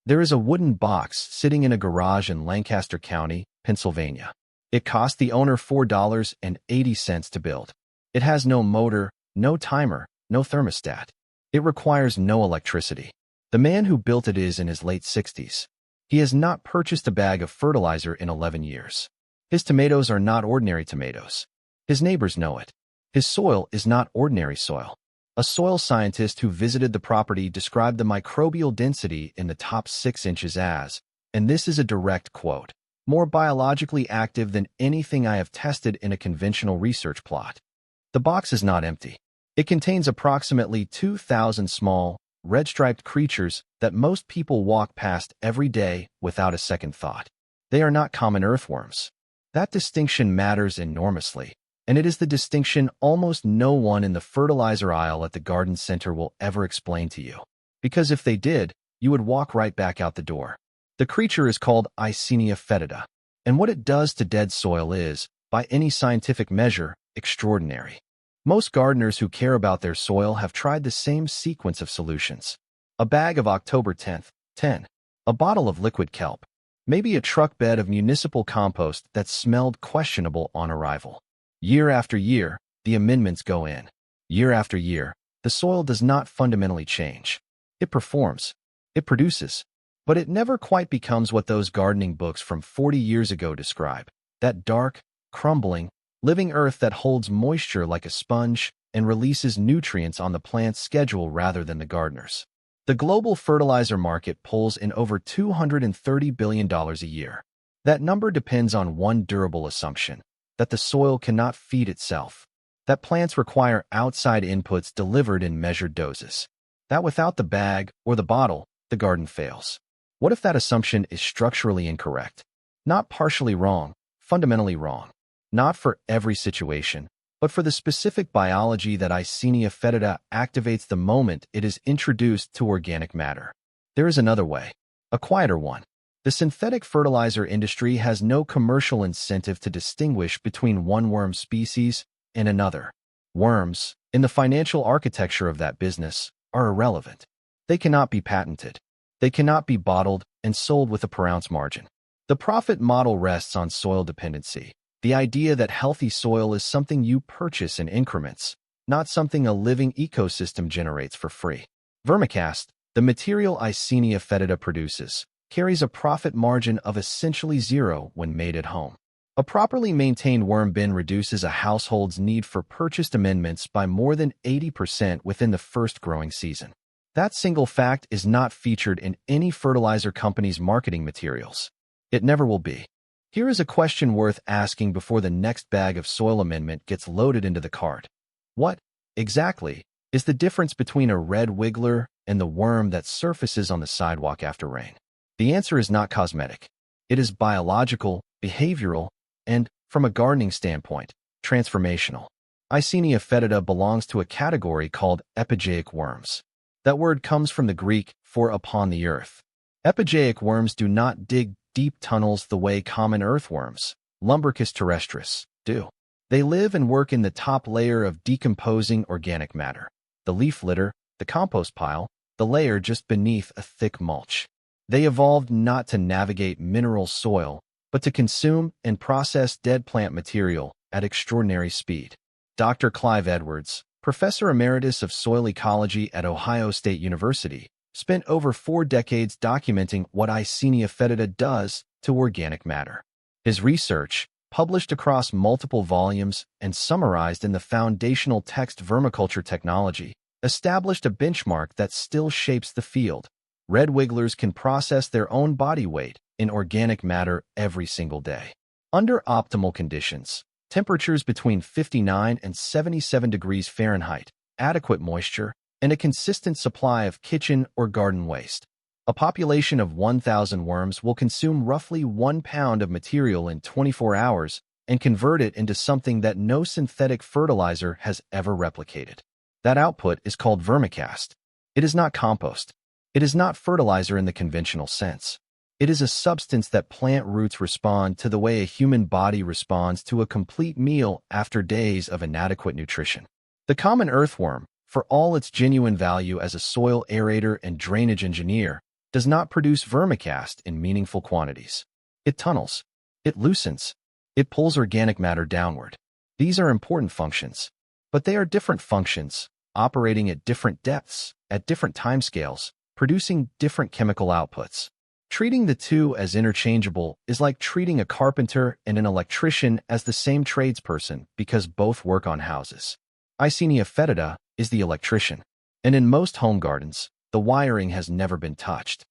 There is a wooden box sitting in a garage in Lancaster County, Pennsylvania. It cost the owner $4.80 to build. It has no motor, no timer, no thermostat. It requires no electricity. The man who built it is in his late 60s. He has not purchased a bag of fertilizer in 11 years. His tomatoes are not ordinary tomatoes. His neighbors know it. His soil is not ordinary soil. A soil scientist who visited the property described the microbial density in the top 6 inches as, and this is a direct quote, more biologically active than anything I have tested in a conventional research plot. The box is not empty. It contains approximately 2,000 small, red-striped creatures that most people walk past every day without a second thought. They are not common earthworms. That distinction matters enormously, and it is the distinction almost no one in the fertilizer aisle at the garden center will ever explain to you. Because if they did, you would walk right back out the door. The creature is called Eisenia fetida, and what it does to dead soil is, by any scientific measure, extraordinary. Most gardeners who care about their soil have tried the same sequence of solutions. A bag of October 10, a bottle of liquid kelp, maybe a truck bed of municipal compost that smelled questionable on arrival. Year after year, the amendments go in. Year after year, the soil does not fundamentally change. It performs. It produces. But it never quite becomes what those gardening books from 40 years ago describe. That dark, crumbling, living earth that holds moisture like a sponge and releases nutrients on the plant's schedule rather than the gardener's. The global fertilizer market pulls in over $230 billion a year. That number depends on one durable assumption, that the soil cannot feed itself, that plants require outside inputs delivered in measured doses, that without the bag or the bottle, the garden fails. What if that assumption is structurally incorrect? Not partially wrong, fundamentally wrong. Not for every situation, but for the specific biology that Eisenia fetida activates the moment it is introduced to organic matter. There is another way, a quieter one. The synthetic fertilizer industry has no commercial incentive to distinguish between one worm species and another. Worms, in the financial architecture of that business, are irrelevant. They cannot be patented. They cannot be bottled and sold with a per ounce margin. The profit model rests on soil dependency. The idea that healthy soil is something you purchase in increments, not something a living ecosystem generates for free. Vermicast, the material Eisenia fetida produces, carries a profit margin of essentially zero when made at home. A properly maintained worm bin reduces a household's need for purchased amendments by more than 80% within the first growing season. That single fact is not featured in any fertilizer company's marketing materials. It never will be. Here is a question worth asking before the next bag of soil amendment gets loaded into the cart. What, exactly, is the difference between a red wiggler and the worm that surfaces on the sidewalk after rain? The answer is not cosmetic. It is biological, behavioral, and, from a gardening standpoint, transformational. Eisenia fetida belongs to a category called epigeic worms. That word comes from the Greek for upon the earth. Epigeic worms do not dig deep tunnels the way common earthworms, Lumbricus terrestris, do. They live and work in the top layer of decomposing organic matter, the leaf litter, the compost pile, the layer just beneath a thick mulch. They evolved not to navigate mineral soil, but to consume and process dead plant material at extraordinary speed. Dr. Clive Edwards, Professor Emeritus of Soil Ecology at Ohio State University, spent over 4 decades documenting what Eisenia fetida does to organic matter. His research, published across multiple volumes and summarized in the foundational text Vermiculture Technology, established a benchmark that still shapes the field. Red wigglers can process their own body weight in organic matter every single day. Under optimal conditions, temperatures between 59 and 77 degrees Fahrenheit, adequate moisture, and a consistent supply of kitchen or garden waste. A population of 1,000 worms will consume roughly 1 pound of material in 24 hours and convert it into something that no synthetic fertilizer has ever replicated. That output is called vermicast. It is not compost. It is not fertilizer in the conventional sense. It is a substance that plant roots respond to the way a human body responds to a complete meal after days of inadequate nutrition. The common earthworm, for all its genuine value as a soil aerator and drainage engineer, does not produce vermicast in meaningful quantities. It tunnels. It loosens. It pulls organic matter downward. These are important functions, but they are different functions, operating at different depths, at different timescales, producing different chemical outputs. Treating the two as interchangeable is like treating a carpenter and an electrician as the same tradesperson because both work on houses. Eisenia fetida is the electrician, and in most home gardens, the wiring has never been touched.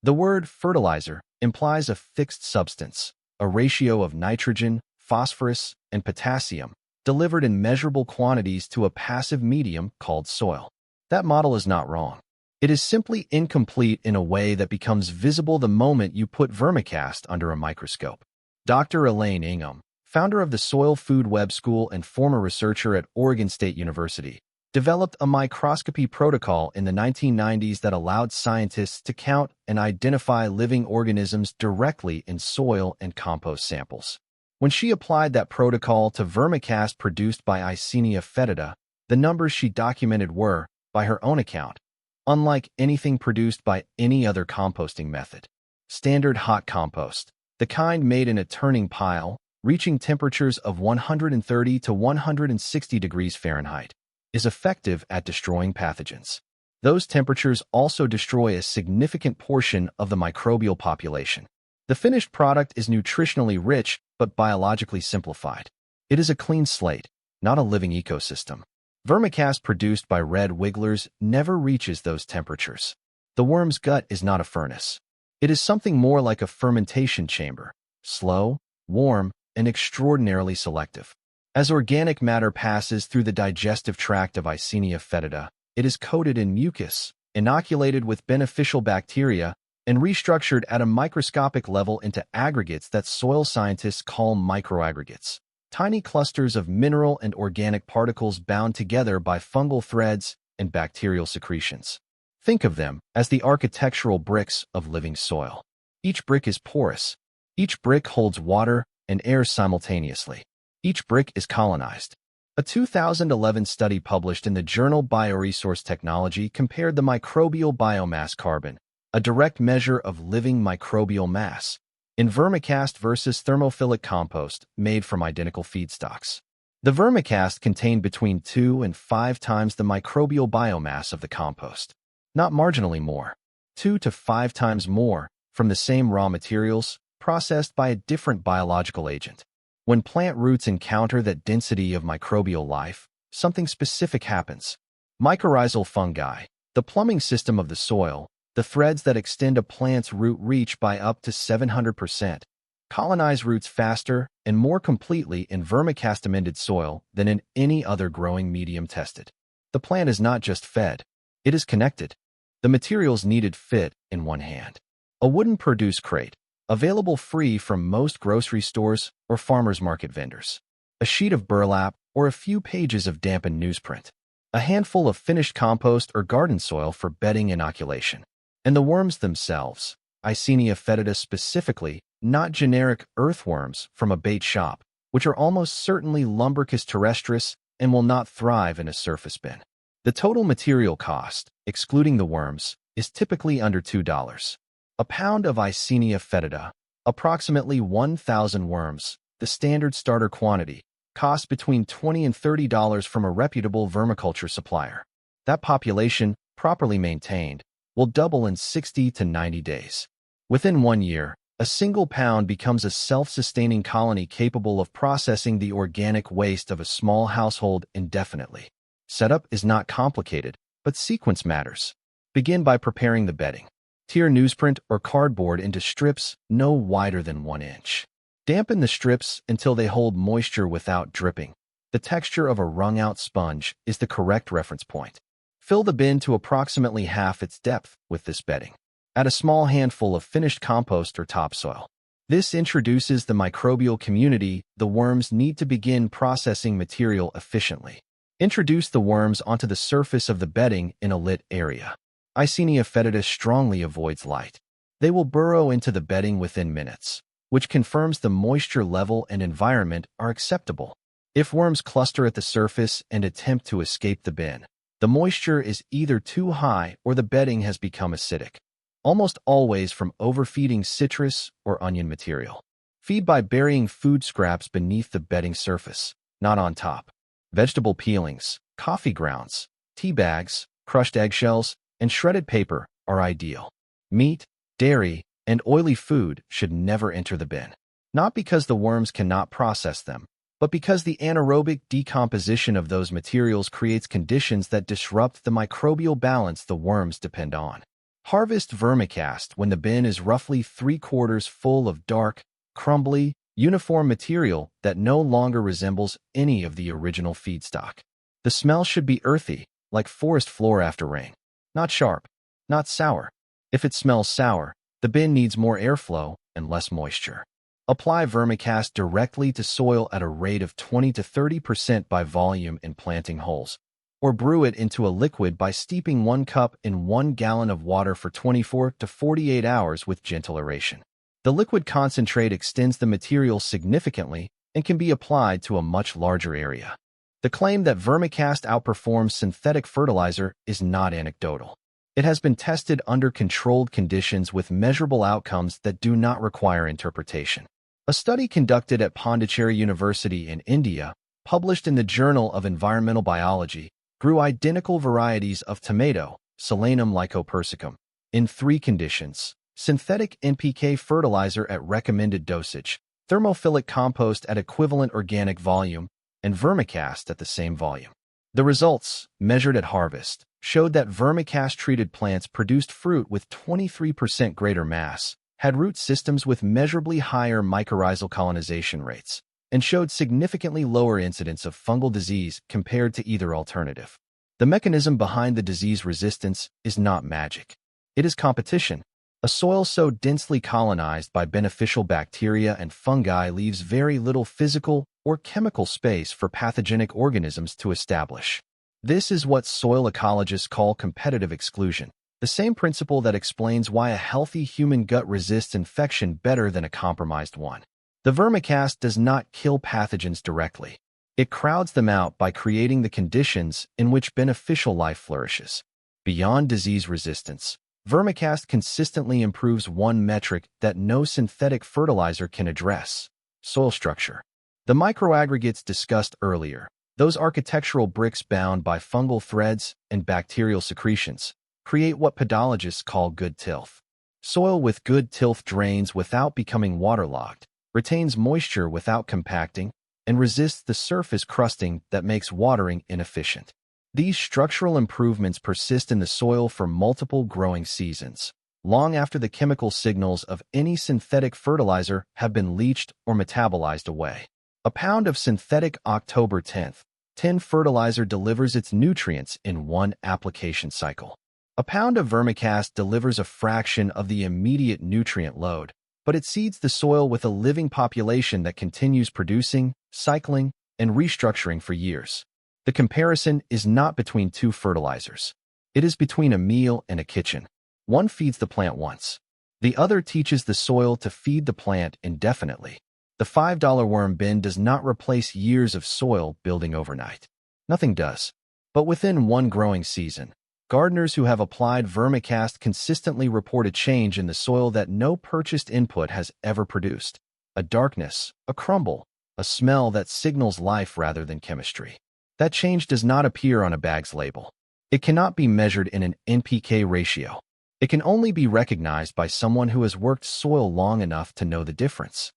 The word fertilizer implies a fixed substance, a ratio of nitrogen, phosphorus, and potassium, delivered in measurable quantities to a passive medium called soil. That model is not wrong. It is simply incomplete in a way that becomes visible the moment you put vermicast under a microscope. Dr. Elaine Ingham, founder of the Soil Food Web School and former researcher at Oregon State University, developed a microscopy protocol in the 1990s that allowed scientists to count and identify living organisms directly in soil and compost samples. When she applied that protocol to vermicast produced by Eisenia fetida, the numbers she documented were, by her own account, unlike anything produced by any other composting method. Standard hot compost, the kind made in a turning pile, reaching temperatures of 130 to 160 degrees Fahrenheit, is effective at destroying pathogens. Those temperatures also destroy a significant portion of the microbial population. The finished product is nutritionally rich but biologically simplified. It is a clean slate, not a living ecosystem. Vermicast produced by red wigglers never reaches those temperatures. The worm's gut is not a furnace. It is something more like a fermentation chamber, slow, warm, and extraordinarily selective. As organic matter passes through the digestive tract of Eisenia fetida, it is coated in mucus, inoculated with beneficial bacteria, and restructured at a microscopic level into aggregates that soil scientists call microaggregates. Tiny clusters of mineral and organic particles bound together by fungal threads and bacterial secretions. Think of them as the architectural bricks of living soil. Each brick is porous. Each brick holds water and air simultaneously. Each brick is colonized. A 2011 study published in the journal Bioresource Technology compared the microbial biomass carbon, a direct measure of living microbial mass, in vermicast versus thermophilic compost made from identical feedstocks. The vermicast contained between 2 and 5 times the microbial biomass of the compost, not marginally more, 2 to 5 times more, from the same raw materials, processed by a different biological agent. When plant roots encounter that density of microbial life, something specific happens. Mycorrhizal fungi, the plumbing system of the soil, the threads that extend a plant's root reach by up to 700%, colonize roots faster and more completely in vermicast-amended soil than in any other growing medium tested. The plant is not just fed, it is connected. The materials needed fit in one hand. A wooden produce crate, available free from most grocery stores or farmers market vendors. A sheet of burlap or a few pages of dampened newsprint. A handful of finished compost or garden soil for bedding inoculation. And the worms themselves, Eisenia fetida specifically, not generic earthworms from a bait shop, which are almost certainly Lumbricus terrestris and will not thrive in a surface bin. The total material cost, excluding the worms, is typically under $2. A pound of Eisenia fetida, approximately 1,000 worms, the standard starter quantity, costs between $20 and $30 from a reputable vermiculture supplier. That population, properly maintained, will double in 60 to 90 days. Within 1 year, a single pound becomes a self-sustaining colony capable of processing the organic waste of a small household indefinitely. Setup is not complicated, but sequence matters. Begin by preparing the bedding. Tear newsprint or cardboard into strips no wider than 1 inch. Dampen the strips until they hold moisture without dripping. The texture of a wrung-out sponge is the correct reference point. Fill the bin to approximately half its depth with this bedding. Add a small handful of finished compost or topsoil. This introduces the microbial community the worms need to begin processing material efficiently. Introduce the worms onto the surface of the bedding in a lit area. Eisenia fetida strongly avoids light. They will burrow into the bedding within minutes, which confirms the moisture level and environment are acceptable. If worms cluster at the surface and attempt to escape the bin, the moisture is either too high or the bedding has become acidic. almost always from overfeeding citrus or onion material. Feed by burying food scraps beneath the bedding surface, not on top. Vegetable peelings, coffee grounds, tea bags, crushed eggshells, and shredded paper are ideal. Meat, dairy, and oily food should never enter the bin. Not because the worms cannot process them, but because the anaerobic decomposition of those materials creates conditions that disrupt the microbial balance the worms depend on. Harvest vermicast when the bin is roughly 3/4 full of dark, crumbly, uniform material that no longer resembles any of the original feedstock. The smell should be earthy, like forest floor after rain. Not sharp, not sour. If it smells sour, the bin needs more airflow and less moisture. Apply vermicast directly to soil at a rate of 20 to 30% by volume in planting holes, or brew it into a liquid by steeping 1 cup in 1 gallon of water for 24 to 48 hours with gentle aeration. The liquid concentrate extends the material significantly and can be applied to a much larger area. The claim that vermicast outperforms synthetic fertilizer is not anecdotal. It has been tested under controlled conditions with measurable outcomes that do not require interpretation. A study conducted at Pondicherry University in India, published in the Journal of Environmental Biology, grew identical varieties of tomato, Solanum lycopersicum, in 3 conditions: synthetic NPK fertilizer at recommended dosage, thermophilic compost at equivalent organic volume, and vermicast at the same volume. The results, measured at harvest, showed that vermicast-treated plants produced fruit with 23% greater mass, had root systems with measurably higher mycorrhizal colonization rates, and showed significantly lower incidence of fungal disease compared to either alternative. The mechanism behind the disease resistance is not magic. It is competition. A soil so densely colonized by beneficial bacteria and fungi leaves very little physical or chemical space for pathogenic organisms to establish. This is what soil ecologists call competitive exclusion, the same principle that explains why a healthy human gut resists infection better than a compromised one. The vermicast does not kill pathogens directly. It crowds them out by creating the conditions in which beneficial life flourishes. Beyond disease resistance, vermicast consistently improves one metric that no synthetic fertilizer can address: soil structure. The microaggregates discussed earlier, those architectural bricks bound by fungal threads and bacterial secretions, create what podologists call good tilth. Soil with good tilth drains without becoming waterlogged, retains moisture without compacting, and resists the surface crusting that makes watering inefficient. These structural improvements persist in the soil for multiple growing seasons, long after the chemical signals of any synthetic fertilizer have been leached or metabolized away. A pound of synthetic October 10 fertilizer delivers its nutrients in 1 application cycle. A pound of vermicast delivers a fraction of the immediate nutrient load, but it seeds the soil with a living population that continues producing, cycling, and restructuring for years. The comparison is not between 2 fertilizers. It is between a meal and a kitchen. One feeds the plant once. The other teaches the soil to feed the plant indefinitely. The $5 worm bin does not replace years of soil building overnight. Nothing does. But within 1 growing season, gardeners who have applied vermicast consistently report a change in the soil that no purchased input has ever produced. A darkness, a crumble, a smell that signals life rather than chemistry. That change does not appear on a bag's label. It cannot be measured in an NPK ratio. It can only be recognized by someone who has worked soil long enough to know the difference.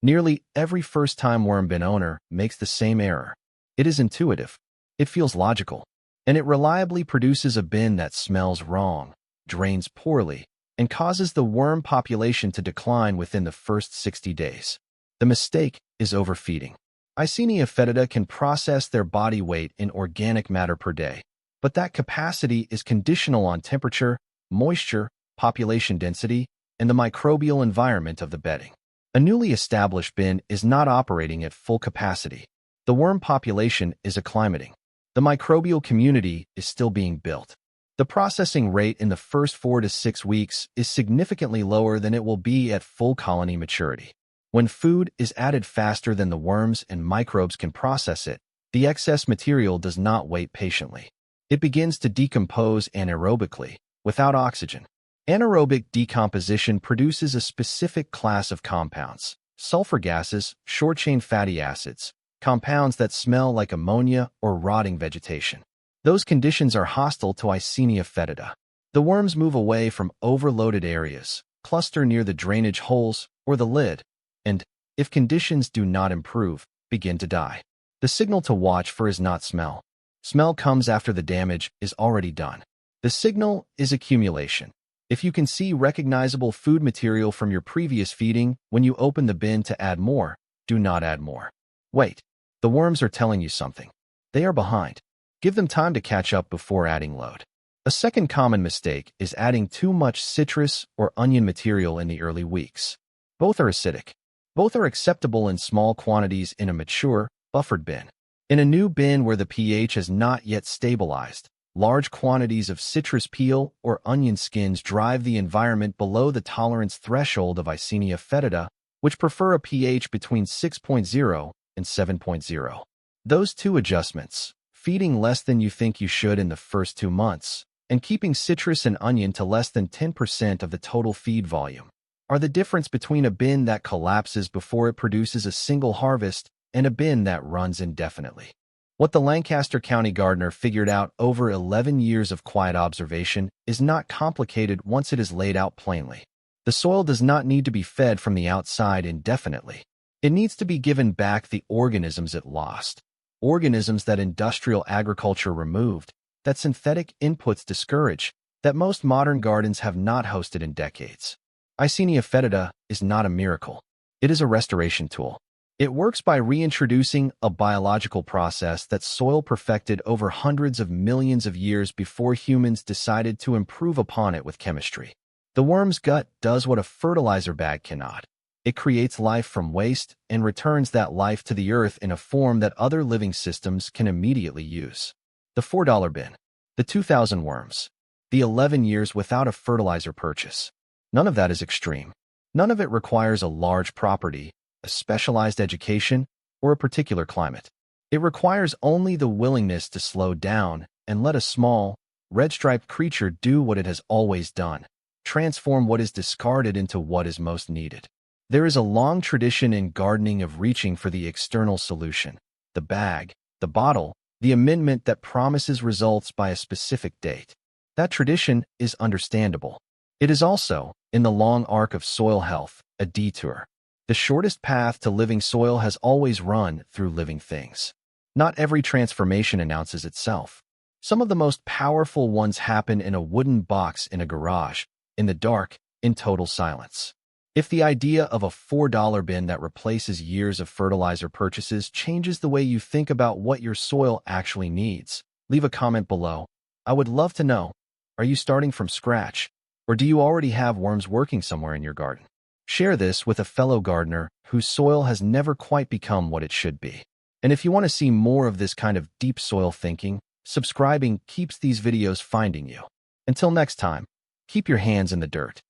Nearly every first-time worm bin owner makes the same error. It is intuitive, it feels logical, and it reliably produces a bin that smells wrong, drains poorly, and causes the worm population to decline within the first 60 days. The mistake is overfeeding. Eisenia fetida can process their body weight in organic matter per day, but that capacity is conditional on temperature, moisture, population density, and the microbial environment of the bedding. A newly established bin is not operating at full capacity. The worm population is acclimating. The microbial community is still being built. The processing rate in the first 4 to 6 weeks is significantly lower than it will be at full colony maturity. When food is added faster than the worms and microbes can process it, the excess material does not wait patiently. It begins to decompose anaerobically, without oxygen. Anaerobic decomposition produces a specific class of compounds, sulfur gases, short-chain fatty acids, compounds that smell like ammonia or rotting vegetation. Those conditions are hostile to Eisenia fetida. The worms move away from overloaded areas, cluster near the drainage holes or the lid, and, if conditions do not improve, begin to die. The signal to watch for is not smell. Smell comes after the damage is already done. The signal is accumulation. If you can see recognizable food material from your previous feeding when you open the bin to add more, do not add more. Wait. The worms are telling you something. They are behind. Give them time to catch up before adding load. A second common mistake is adding too much citrus or onion material in the early weeks. Both are acidic. Both are acceptable in small quantities in a mature, buffered bin. In a new bin where the pH has not yet stabilized, large quantities of citrus peel or onion skins drive the environment below the tolerance threshold of Eisenia fetida, which prefer a pH between 6.0 and 7.0. Those two adjustments, feeding less than you think you should in the first 2 months, and keeping citrus and onion to less than 10% of the total feed volume, are the difference between a bin that collapses before it produces a single harvest and a bin that runs indefinitely. What the Lancaster County gardener figured out over 11 years of quiet observation is not complicated once it is laid out plainly. The soil does not need to be fed from the outside indefinitely. It needs to be given back the organisms it lost, organisms that industrial agriculture removed, that synthetic inputs discourage, that most modern gardens have not hosted in decades. Eisenia fetida is not a miracle. It is a restoration tool. It works by reintroducing a biological process that soil perfected over hundreds of millions of years before humans decided to improve upon it with chemistry. The worm's gut does what a fertilizer bag cannot. It creates life from waste and returns that life to the earth in a form that other living systems can immediately use. The $4 bin, the 2,000 worms, the 11 years without a fertilizer purchase. None of that is extreme. None of it requires a large property, a specialized education, or a particular climate. It requires only the willingness to slow down and let a small, red-striped creature do what it has always done, transform what is discarded into what is most needed. There is a long tradition in gardening of reaching for the external solution, the bag, the bottle, the amendment that promises results by a specific date. That tradition is understandable. It is also, in the long arc of soil health, a detour. The shortest path to living soil has always run through living things. Not every transformation announces itself. Some of the most powerful ones happen in a wooden box in a garage, in the dark, in total silence. If the idea of a $4 bin that replaces years of fertilizer purchases changes the way you think about what your soil actually needs, leave a comment below. I would love to know, are you starting from scratch, or do you already have worms working somewhere in your garden? Share this with a fellow gardener whose soil has never quite become what it should be. And if you want to see more of this kind of deep soil thinking, subscribing keeps these videos finding you. Until next time, keep your hands in the dirt.